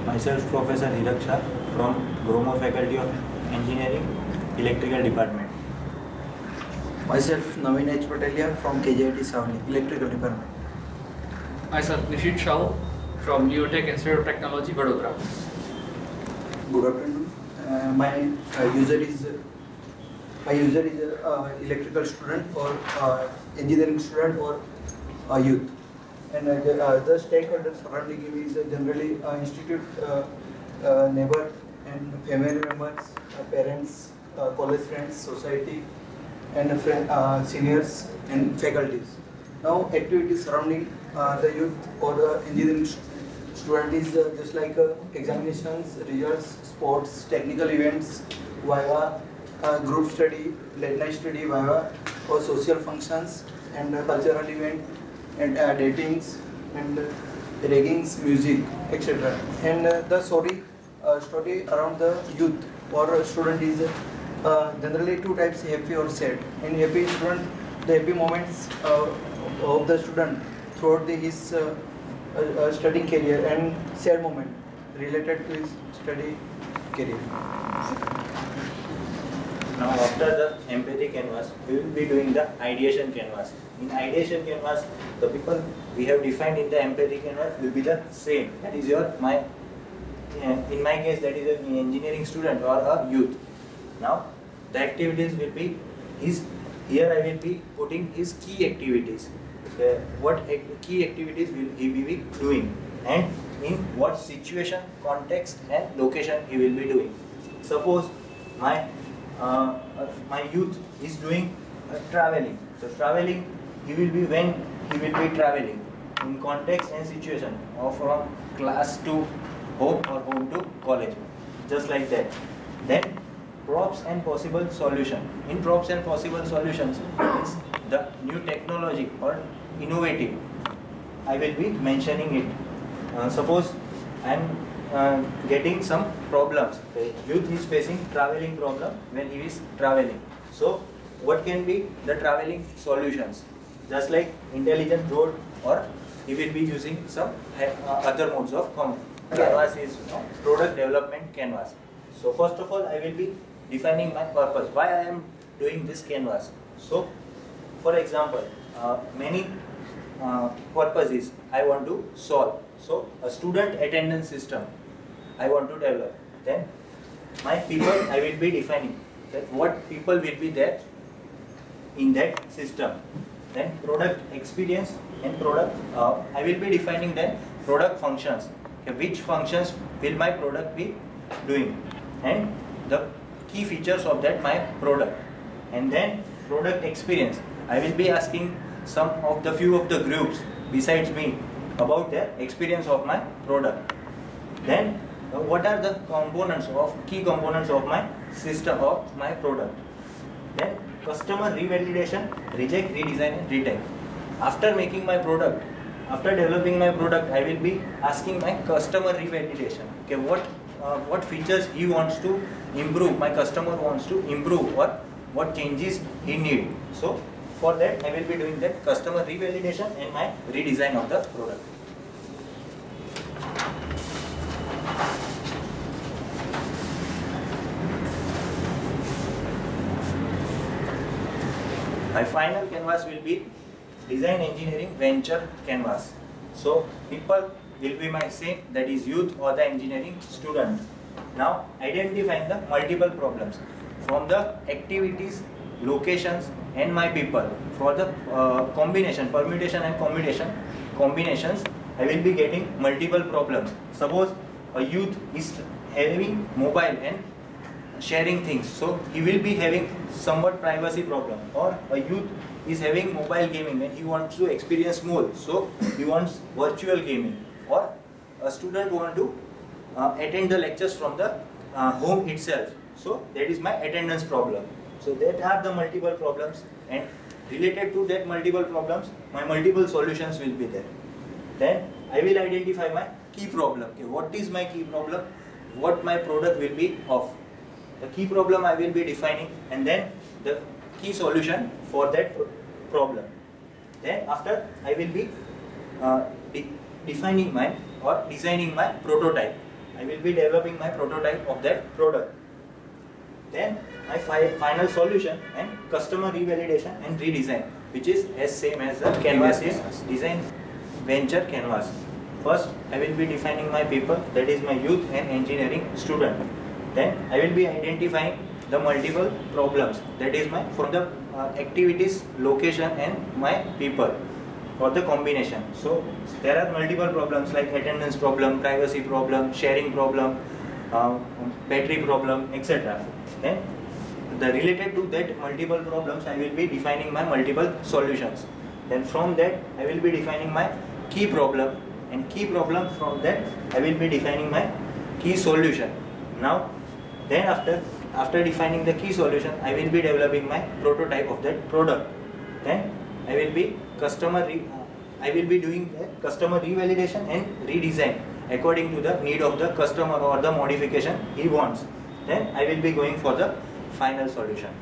Myself, Professor Hirak Shah from Gromor Faculty of Engineering, Electrical Department. Myself, Naveen H. Patelia from KJIT Savli, Electrical Department. Myself, Nishit Shah from Neotech Institute of Technology, Vadodara. Good afternoon. My user is electrical student or engineering student or youth. And the stakeholders surrounding him is generally institute, neighbor and family members, parents, college friends, society, and seniors and faculties. Now, activities surrounding the youth or the engineering student is just like examinations, results, sports, technical events, viva, group study, late night study, viva, or social functions and cultural event and datings and raggings, music, etc. And the story around the youth or student is generally two types: happy or sad. In happy student, the happy moments of the student throughout his studying career, and sad moment related to his study career. Now, after the empathy canvas, we will be doing the ideation canvas. In ideation canvas, the people we have defined in the empathy canvas will be the same. That is in my case, that is an engineering student or a youth. Now, the activities will be here I will be putting his key activities. What key activities will he be doing, and in what situation, context and location he will be doing. Suppose my youth is doing traveling. So traveling, he will be when he will be traveling in context and situation, or from class to home or home to college, just like that. Then props and possible solution. In props and possible solutions is the new technology or innovative. I will be mentioning it. Suppose I am getting some problems. The youth is facing traveling problem when he is traveling. So what can be the traveling solutions? Just like intelligent road, or he will be using some other modes of communication. Canvas is product development canvas. So first of all, I will be defining my purpose. Why I am doing this canvas? So for example, many purposes I want to solve. So a student attendance system I want to develop. Then my people, I will be defining that what people will be there in that system. Then product experience and product, I will be defining then product functions. Okay, which functions will my product be doing, and the key features of that my product. And then product experience, I will be asking some of the few of the groups besides me about their experience of my product. Then what are the key components of my system of my product. Then customer revalidation, reject, redesign and retake. After making my product, after developing my product, I will be asking my customer revalidation. Okay, what features he wants to improve, my customer wants to improve, or what changes he need. So for that, I will be doing that customer revalidation and my redesign of the product. My final canvas will be design engineering venture canvas. So people will be my same, that is youth or the engineering student. Now identifying the multiple problems from the activities, locations and my people. For the combination, permutation and combinations, I will be getting multiple problems. Suppose a youth is having mobile and sharing things, so he will be having somewhat privacy problem. Or a youth is having mobile gaming and he wants to experience more, so he wants virtual gaming. Or a student wants to attend the lectures from the home itself, so that is my attendance problem. So that are the multiple problems, and related to that multiple problems, my multiple solutions will be there. Then I will identify my key problem. Okay, what is my key problem? What my product will be of? The key problem I will be defining, and then the key solution for that problem. Then after I will be defining my or designing my prototype. I will be developing my prototype of that product. Then my final solution and customer revalidation and redesign, which is as same as the canvas is design venture canvas. First, I will be defining my people, that is my youth and engineering student. Then I will be identifying the multiple problems, that is my from the activities, location and my people for the combination. So there are multiple problems like attendance problem, privacy problem, sharing problem, battery problem, etc. Then related to that multiple problems, I will be defining my multiple solutions. Then from that I will be defining my key problem, and key problem from that I will be defining my key solution. Now then after defining the key solution, I will be developing my prototype of that product. Then I will be doing the customer revalidation and redesign according to the need of the customer or the modification he wants. Then I will be going for the final solution.